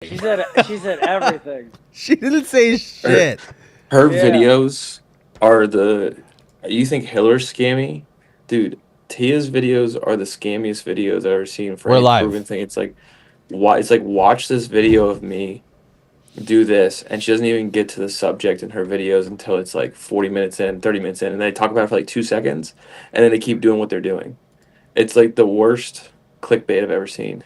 She said everything. She didn't say Her, shit. her Yeah. videos are the. You think Hiller's scammy? Dude, Tia's videos are the scammiest videos I've ever seen for We're any proven live. thing. It's like, why? It's like watch this video of me do this, and she doesn't even get to the subject in her videos until it's like 40 minutes in, 30 minutes in, and they talk about it for like 2 seconds, and then they keep doing what they're doing. It's like the worst clickbait I've ever seen.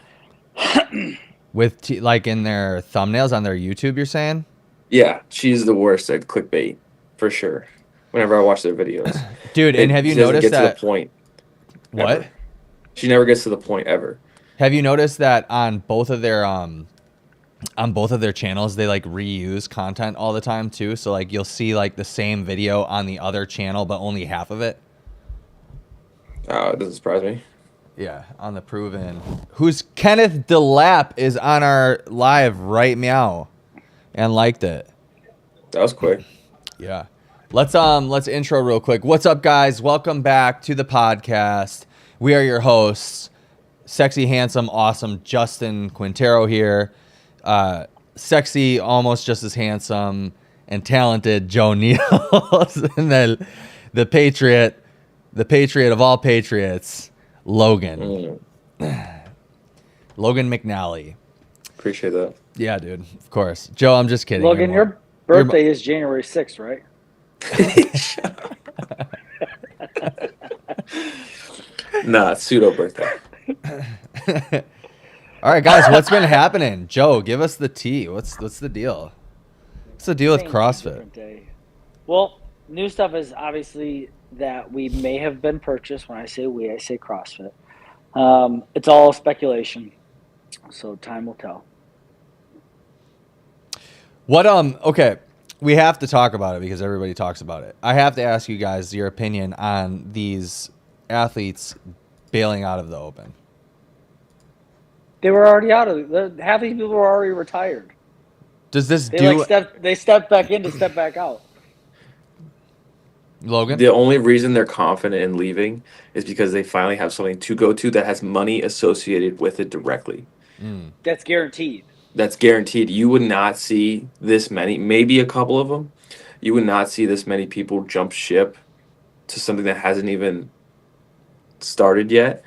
With like in their thumbnails on their YouTube, you're saying? Yeah, she's the worst at clickbait for sure. Whenever I watch their videos, Dude, and have you she doesn't noticed get to the that point what? ever. She never gets to the point ever. Have you noticed that on both of their channels they like reuse content all the time too? So like you'll see like the same video on the other channel but only half of it. It doesn't surprise me. Yeah, on the proven. Who's Kenneth DeLapp is on our live right meow and liked it. That was quick. Yeah. Let's intro real quick. What's up, guys? Welcome back to the podcast. We are your hosts, sexy, handsome, awesome Justin Quintero here. Sexy, almost just as handsome and talented Joe Needles. And then the patriot of all patriots, Logan. Logan McNally. Appreciate that. Yeah, dude. Of course. Joe, I'm just kidding. Logan, your birthday is January 6th, right? Nah, pseudo birthday. All right, guys, what's been happening? Joe, give us the tea. What's the deal? What's the deal with Same CrossFit? different day. Well, new stuff is obviously that we may have been purchased. When I say we, I say CrossFit. It's all speculation, so time will tell. Okay, we have to talk about it because everybody talks about it. I have to ask you guys your opinion on these athletes bailing out of the Open. They were already out of it. Half these people were already retired. Does this They stepped back in to step back out. Logan? The only reason they're confident in leaving is because they finally have something to go to that has money associated with it directly. That's guaranteed. That's guaranteed. You would not see this many, maybe a couple of them. You would not see this many people jump ship to something that hasn't even started yet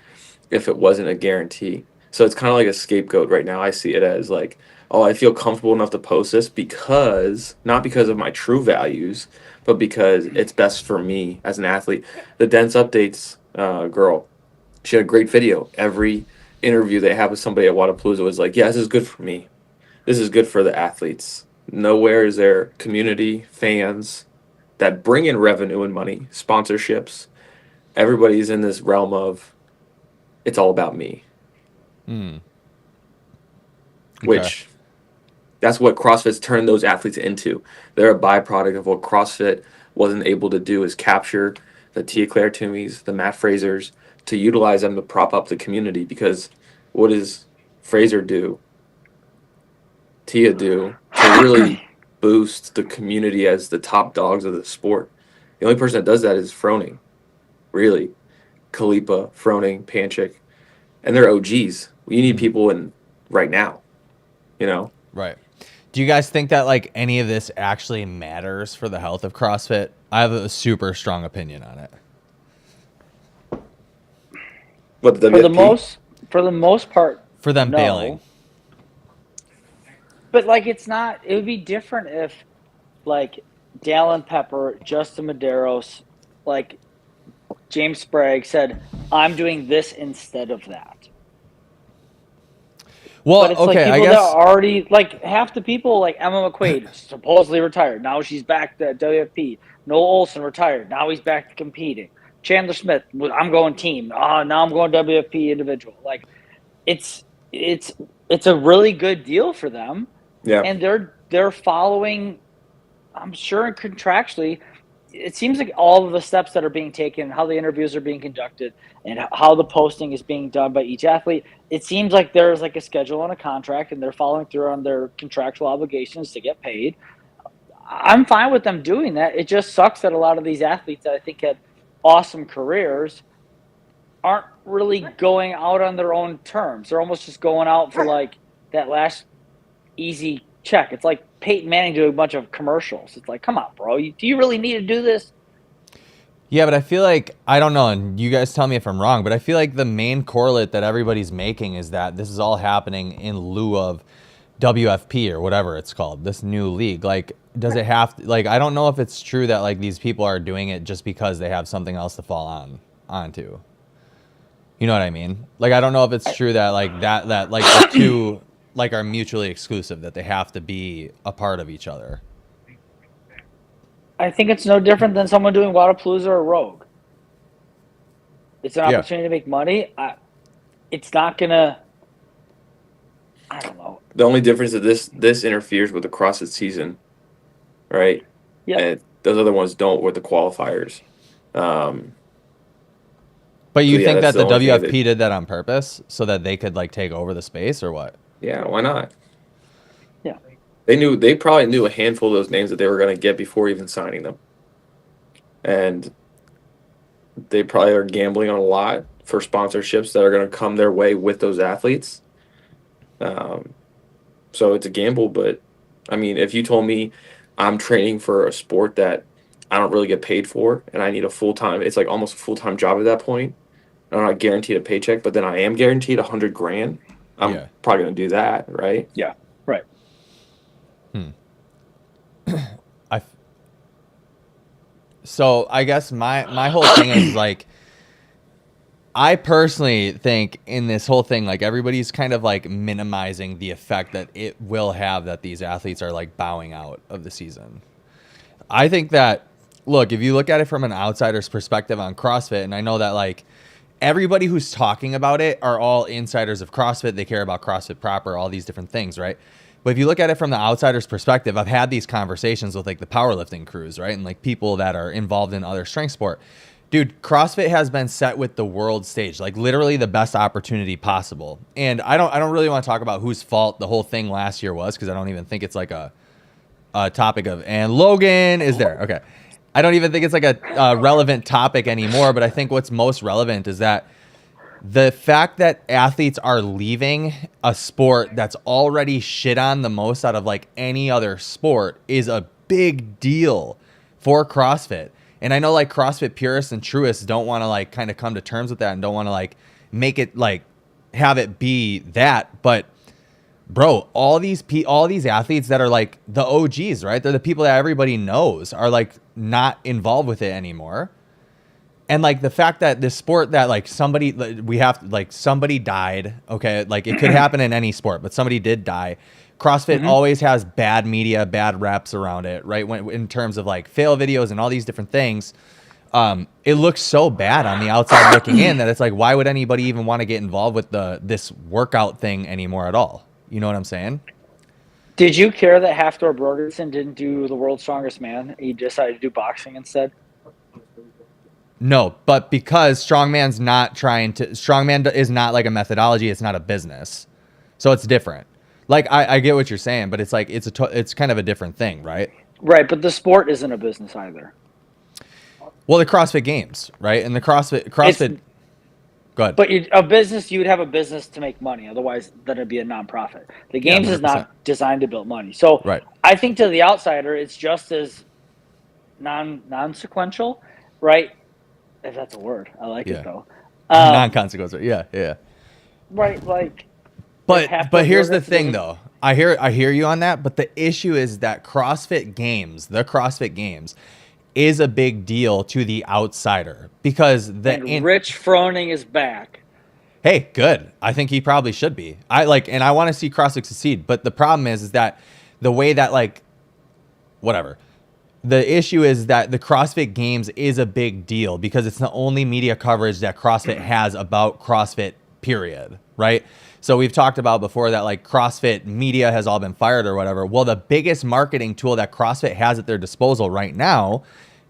if it wasn't a guarantee. So it's kind of like a scapegoat right now. I see it as like, oh, I feel comfortable enough to post this because, not because of my true values, but because it's best for me as an athlete. The Dense Updates girl, she had a great video. Every interview they have with somebody at Wadapalooza was like, yeah, this is good for me. This is good for the athletes. Nowhere is there community, fans that bring in revenue and money, sponsorships. Everybody's in this realm of it's all about me. Okay. Which that's what CrossFit's turned those athletes into. They're a byproduct of what CrossFit wasn't able to do is capture the Tia Claire Toomeys, the Matt Frasers, to utilize them to prop up the community because what does Fraser do? Tia do to really boost the community as the top dogs of the sport. The only person that does that is Froning. Really. Kalipa, Froning, Panchik. And they're OGs. You need people in right now. You know? Right. Do you guys think that like any of this actually matters for the health of CrossFit? I have a super strong opinion on it. What the For the WFP? most part, For them no. bailing. But like, it's not. It would be different if, like, Dallin Pepper, Justin Medeiros, like James Sprague said, "I'm doing this instead of that." Well, But it's okay, like I people guess that are already like half the people, like Emma McQuaid, supposedly retired. Now she's back to WFP. Noel Olson retired. Now he's back to competing. Chandler Smith, I'm going team. Now I'm going WFP individual. Like, it's a really good deal for them. Yeah. And they're following, I'm sure contractually, it seems like all of the steps that are being taken, how the interviews are being conducted, and how the posting is being done by each athlete, it seems like there's like a schedule and a contract, and they're following through on their contractual obligations to get paid. I'm fine with them doing that. It just sucks that a lot of these athletes that I think had awesome careers aren't really going out on their own terms. They're almost just going out for like that last easy check. It's like Peyton Manning doing a bunch of commercials. It's like, come on, bro. Do you really need to do this? Yeah, but I feel like, I don't know, and you guys tell me if I'm wrong, but I feel like the main correlate that everybody's making is that this is all happening in lieu of WFP or whatever it's called, this new league. Like, does it have to, like, I don't know if it's true that like these people are doing it just because they have something else to fall onto. You know what I mean? Like, I don't know if it's true that like that like the two like are mutually exclusive, that they have to be a part of each other. I think it's no different than someone doing Wadapalooza or Rogue. It's an Yeah. opportunity to make money. It's not gonna. I don't know. The only difference is this interferes with the CrossFit season, right? Yeah. And those other ones don't with the qualifiers. But you So, yeah, think that that's the the only thing WFP did that on purpose so that they could like take over the space, or what? Yeah, why not? Yeah. They probably knew a handful of those names that they were going to get before even signing them. And they probably are gambling on a lot for sponsorships that are going to come their way with those athletes. So it's a gamble, but I mean, if you told me I'm training for a sport that I don't really get paid for and I need a full-time, it's like almost a full-time job at that point. I'm not guaranteed a paycheck, but then I am guaranteed $100,000. I'm Yeah. probably going to do that, right? Yeah. Right. So I guess my whole thing is like, I personally think in this whole thing, like everybody's kind of like minimizing the effect that it will have that these athletes are like bowing out of the season. I think that, look, if you look at it from an outsider's perspective on CrossFit, and I know that like everybody who's talking about it are all insiders of CrossFit. They care about CrossFit proper, all these different things, right? But if you look at it from the outsider's perspective, I've had these conversations with like the powerlifting crews, right? And like people that are involved in other strength sport. Dude, CrossFit has been set with the world stage, like literally the best opportunity possible. And I don't really want to talk about whose fault the whole thing last year was, because I don't even think it's like a topic of, and Logan is there. Okay. I don't even think it's like a relevant topic anymore, but I think what's most relevant is that the fact that athletes are leaving a sport that's already shit on the most out of like any other sport is a big deal for CrossFit. And I know like CrossFit purists and truists don't want to like kind of come to terms with that and don't want to like make it like have it be that, but bro, all these athletes that are like the OGs, right? They're the people that everybody knows are like not involved with it anymore. And like the fact that this sport that like somebody died, okay, like it could happen in any sport, but somebody did die. CrossFit always has bad media, bad reps around it, right? When in terms of like fail videos and all these different things, it looks so bad on the outside looking in that it's like, why would anybody even want to get involved with this workout thing anymore at all? You know what I'm saying? Did you care that Hafthor Borgensen didn't do the World's Strongest Man? He decided to do boxing instead. No, but because strongman is not like a methodology. It's not a business. So it's different. Like I get what you're saying, but it's like, it's kind of a different thing, right? Right. But the sport isn't a business either. Well, the CrossFit Games, right? And the CrossFit, go ahead. But a business, you would have a business to make money. Otherwise, then it'd be a nonprofit. The games is 100%. not designed to build money. So Right. I think to the outsider, it's just as non-sequential, right? If that's a word. I like it though. Non-consequential. Yeah. Right. Like, But here's the thing though. I hear you on that, but the issue is that the CrossFit Games is a big deal to the outsider because Rich Froning is back. Hey, good. I think he probably should be. I want to see CrossFit succeed, but the problem is that the way that like whatever. The issue is that the CrossFit Games is a big deal because it's the only media coverage that CrossFit has about CrossFit, period, right? So we've talked about before that like CrossFit media has all been fired or whatever. Well, the biggest marketing tool that CrossFit has at their disposal right now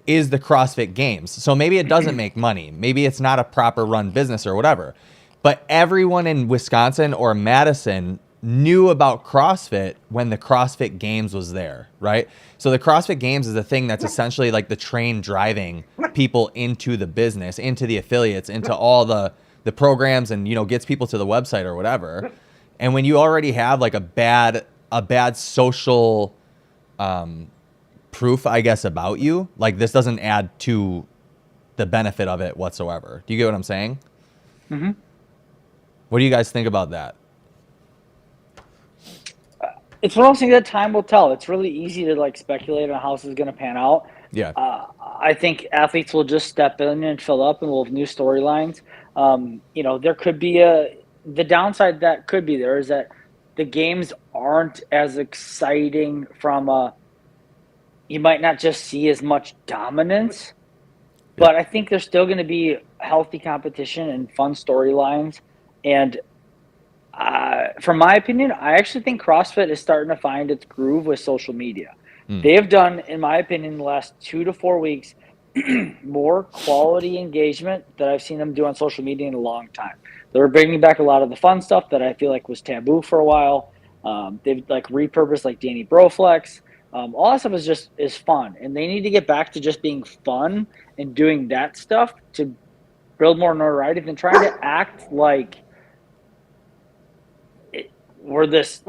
is the CrossFit Games. So maybe it doesn't make money. Maybe it's not a proper run business or whatever. But everyone in Wisconsin or Madison knew about CrossFit when the CrossFit Games was there, right? So the CrossFit Games is a thing that's essentially like the train driving people into the business, into the affiliates, into all the programs, and, you know, gets people to the website or whatever. And when you already have like a bad a bad social proof, I guess, about you. Like, this doesn't add to the benefit of it whatsoever. Do you get what I'm saying? Mm-hmm. What do you guys think about that? It's one of those things that time will tell. It's really easy to like speculate on how this is going to pan out. Yeah. I think athletes will just step in and fill up, and we'll have new storylines. There could be the downside that could be there is that the games aren't as exciting from you might not just see as much dominance, Yeah. but I think there's still going to be healthy competition and fun storylines. And from my opinion, I actually think CrossFit is starting to find its groove with social media. Mm. They have done, in my opinion, in the last 2 to 4 weeks, more quality engagement that I've seen them do on social media in a long time. They're bringing back a lot of the fun stuff that I feel like was taboo for a while. They've like repurposed like Danny Broflex. All that stuff is fun, and they need to get back to just being fun and doing that stuff to build more notoriety than trying to act like we're this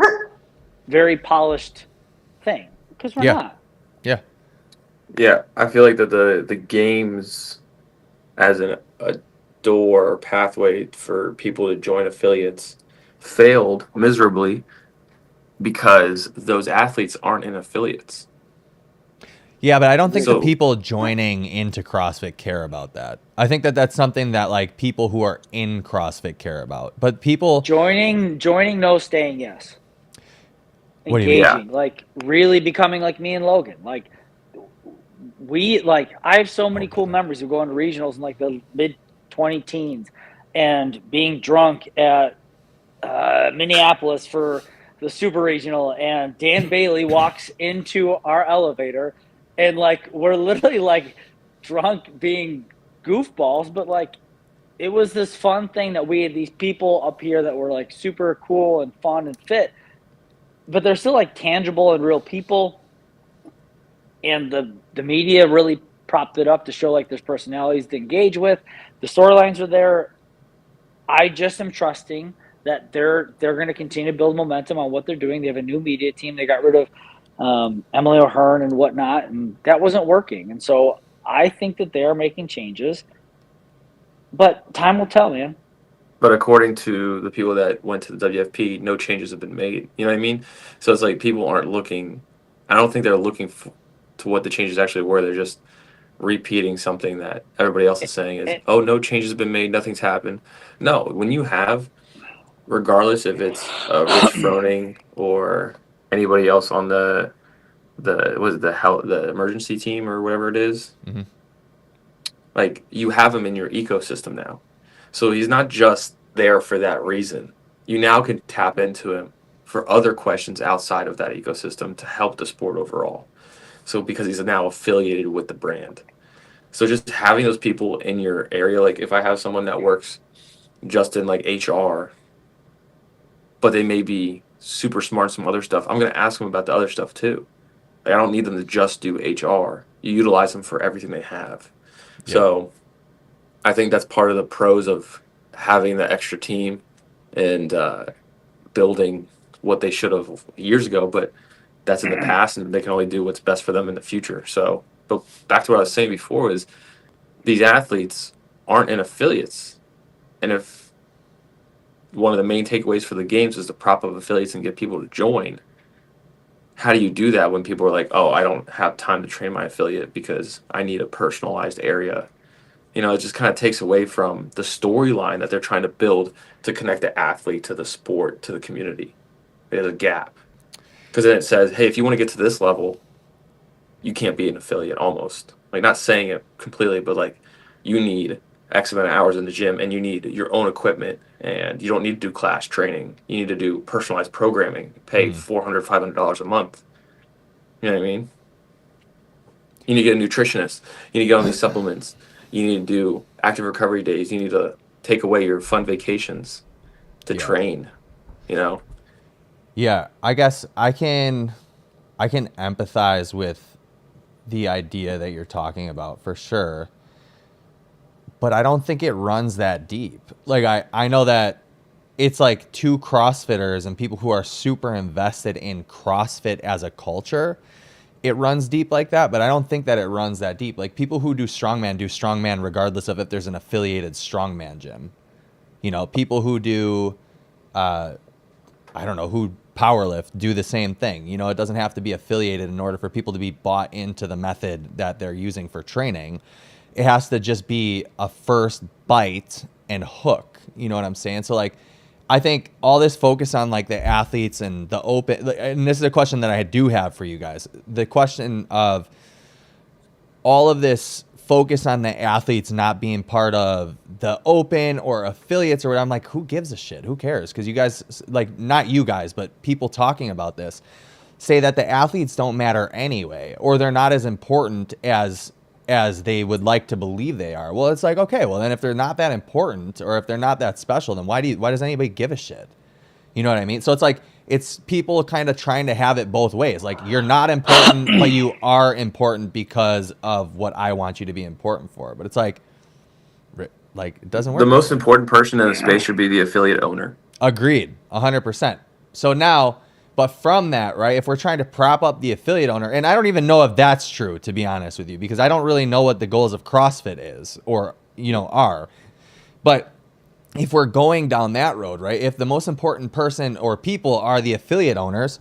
very polished thing, because we're Yeah. not. Yeah. Yeah, I feel like that the games as a door or pathway for people to join affiliates failed miserably because those athletes aren't in affiliates. Yeah, but I don't think the So people joining into CrossFit care about that. I think that that's something that like people who are in CrossFit care about. But people, Joining, no, staying, yes. what do you mean? yeah, Engaging, like really becoming like me and Logan. Like I have so many cool memories of going to regionals in like the mid 20 teens and being drunk at Minneapolis for the super regional, and Dan Bailey walks into our elevator, and like we're literally like drunk being goofballs, but like it was this fun thing that we had these people up here that were like super cool and fun and fit, but they're still like tangible and real people, and the media really propped it up to show like there's personalities to engage with. The storylines are there. I just am trusting that they're going to continue to build momentum on what they're doing. They have a new media team. They got rid of Emily O'Hearn and whatnot, and that wasn't working. And so I think that they are making changes, but time will tell, man. but according to the people that went to the WFP, no changes have been made. You know what I mean? So it's like people aren't looking. I don't think they're looking to what the changes actually were. They're just repeating something that everybody else is saying is, And, oh, no changes have been made, nothing's happened. No, when you have, regardless if it's Rich Froning or anybody else on the emergency team or whatever it is, Mm-hmm. like you have him in your ecosystem now. So he's not just there for that reason. You now can tap into him for other questions outside of that ecosystem to help the sport overall. So because he's now affiliated with the brand. So just having those people in your area, like if I have someone that works just in like HR, but they may be super smart in some other stuff, I'm going to ask them about the other stuff too. Like, I don't need them to just do HR. You utilize them for everything they have. Yeah. So I think that's part of the pros of having the extra team and building what they should have years ago, but that's in the past and they can only do what's best for them in the future. So, but back to what I was saying before is these athletes aren't in affiliates. And if one of the main takeaways for the games is to prop up affiliates and get people to join, how do you do that when people are like, oh, I don't have time to train my affiliate because I need a personalized area? You know, it just kind of takes away from the storyline that they're trying to build to connect the athlete to the sport, to the community. There's a gap. Because then it says, hey, if you want to get to this level, you can't be an affiliate almost. Like, not saying it completely, but like, you need X amount of hours in the gym and you need your own equipment and you don't need to do class training. You need to do personalized programming, pay $400, $500 a month. You know what I mean? You need to get a nutritionist. You need to get on these supplements. You need to do active recovery days. You need to take away your fun vacations to Yeah. train, you know? Yeah, I guess I can empathize with the idea that you're talking about for sure. But I don't think it runs that deep. Like I know that it's like two CrossFitters and people who are super invested in CrossFit as a culture, it runs deep like that, but I don't think that it runs that deep. Like people who do strongman regardless of if there's an affiliated strongman gym. You know, people who do, I don't know, who powerlift do the same thing. You know, it doesn't have to be affiliated in order for people to be bought into the method that they're using for training. It has to just be a first bite and hook. You know what I'm saying? So like, I think all this focus on like the athletes and the open, and this is a question that I do have for you guys. The question of all of this focus on the athletes not being part of the open or affiliates or whatever. I'm like, who gives a shit? Who cares? Because you guys, like, not you guys, but people talking about this say that the athletes don't matter anyway, or they're not as important as they would like to believe they are. Well, it's like, okay, well then if they're not that important or if they're not that special, then why does anybody give a shit? You know what I mean? So it's like, it's people kind of trying to have it both ways. Like you're not important, but you are important because of what I want you to be important for. But it's like it doesn't work. The most important person in the space should be the affiliate owner. Agreed, 100%. So now, but from that, right, if we're trying to prop up the affiliate owner, and I don't even know if that's true, to be honest with you, because I don't really know what the goals of CrossFit is or, you know, are. But if we're going down that road, right, if the most important person or people are the affiliate owners,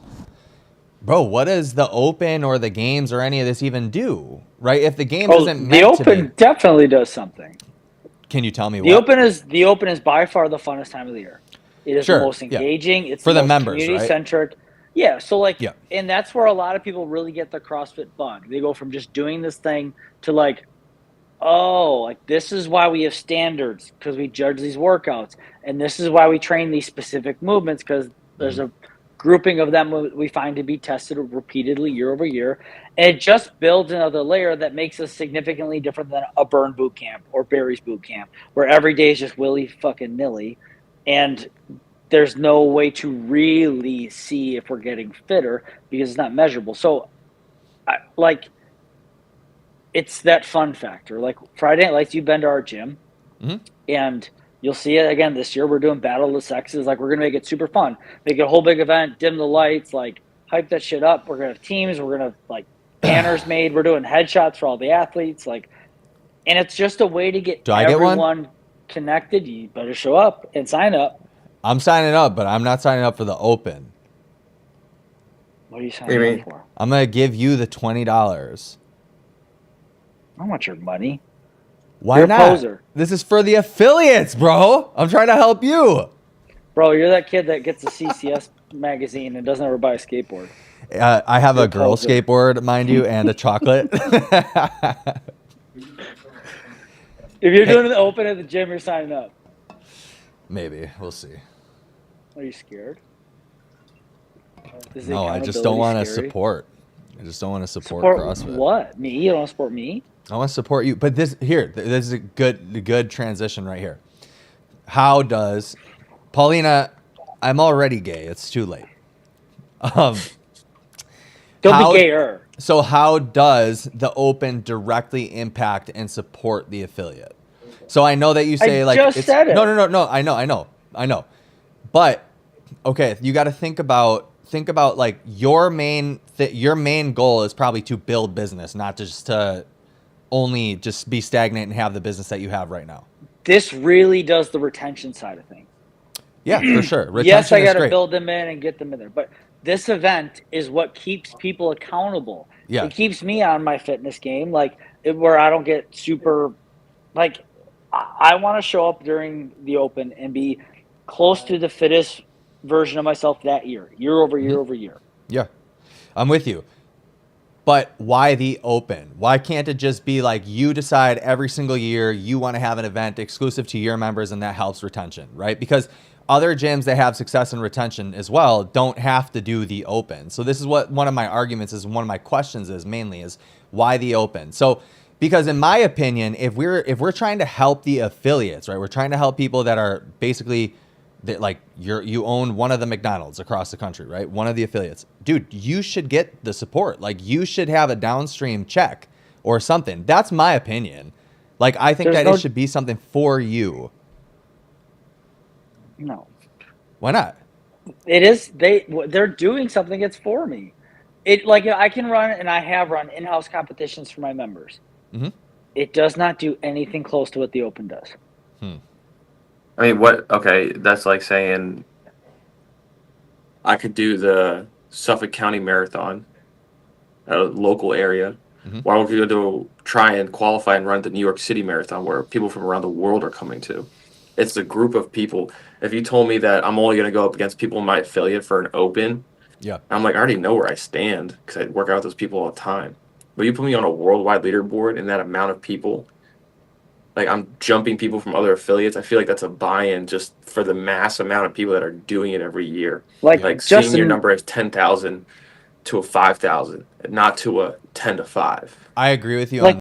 bro, what does the open or the games or any of this even do, right? If the game isn't meant to be. The open definitely does something. Can you tell me the what? The open is by far the funnest time of the year. It is Sure, the most engaging. yeah. It's for the most members, community centric. Right? Yeah. So like, yeah. And that's where a lot of people really get the CrossFit bug. They go from just doing this thing to like, oh, like this is why we have standards because we judge these workouts, and this is why we train these specific movements because there's a grouping of them we find to be tested repeatedly year over year, and it just builds another layer that makes us significantly different than a Burn boot camp or Barry's boot camp, where every day is just willy fucking nilly, and there's no way to really see if we're getting fitter because it's not measurable. So, it's that fun factor. Like Friday Night Lights, you've been to our gym, and you'll see it again this year. We're doing Battle of the Sexes. Like, we're going to make it super fun. Make it a whole big event, dim the lights, like, hype that shit up. We're going to have teams. We're going to, like, banners made. We're doing headshots for all the athletes. Like, and it's just a way to get everyone connected. You better show up and sign up. I'm signing up, but I'm not signing up for the open. What are you signing up for? I'm going to give you the $20. I don't want your money. Why you're not? A poser. This is for the affiliates, bro. I'm trying to help you. Bro, you're that kid that gets a CCS magazine and doesn't ever buy a skateboard. I have a girl skateboard, mind you, and a chocolate. If you're doing the open at the gym, you're signing up. Maybe. We'll see. Are you scared? No, I just don't want to support. I just don't want to support CrossFit. What? Me? You don't want to support me? I want to support you. But this is a good transition right here. How does Paulina? I'm already gay. It's too late. Don't be gayer. So how does the open directly impact and support the affiliate? So I know that you say I just said it. No. I know. But okay, you got to think about like your main goal is probably to build business, not just to only just be stagnant and have the business that you have right now. This really does the retention side of things. Yeah, for sure. Retention yes, I got to great. build them in and get them in there. But this event is what keeps people accountable. Yeah. It keeps me on my fitness game, where I don't get super, I want to show up during the open and be close to the fittest version of myself that year over year over year. Yeah, I'm with you. But why the open? Why can't it just be like you decide every single year you want to have an event exclusive to your members and that helps retention, right? Because other gyms that have success in retention as well don't have to do the open. So this is what one of my arguments is, one of my questions is mainly is why the open? So because in my opinion, if we're trying to help the affiliates, right? We're trying to help people that are basically like you own one of the McDonald's across the country, right? One of the affiliates. Dude, you should get the support. Like you should have a downstream check or something. That's my opinion. Like I think it should be something for you. No. Why not? It is they're doing something that's for me. I can run and I have run in-house competitions for my members. Mhm. It does not do anything close to what the Open does. I mean, what? Okay, that's like saying I could do the Suffolk County Marathon, a local area. Mhm. Why don't we go try and qualify and run the New York City Marathon, where people from around the world are coming to? It's a group of people. If you told me that I'm only going to go up against people in my affiliate for an Open, Yeah. I'm like, I already know where I stand because I work out with those people all the time. But you put me on a worldwide leaderboard and that amount of people, like I'm jumping people from other affiliates. I feel like that's a buy-in just for the mass amount of people that are doing it every year. Yeah. Like Like seeing your Justin, number as 10,000 to a 5,000, not to a 10 to 5. I agree with you on like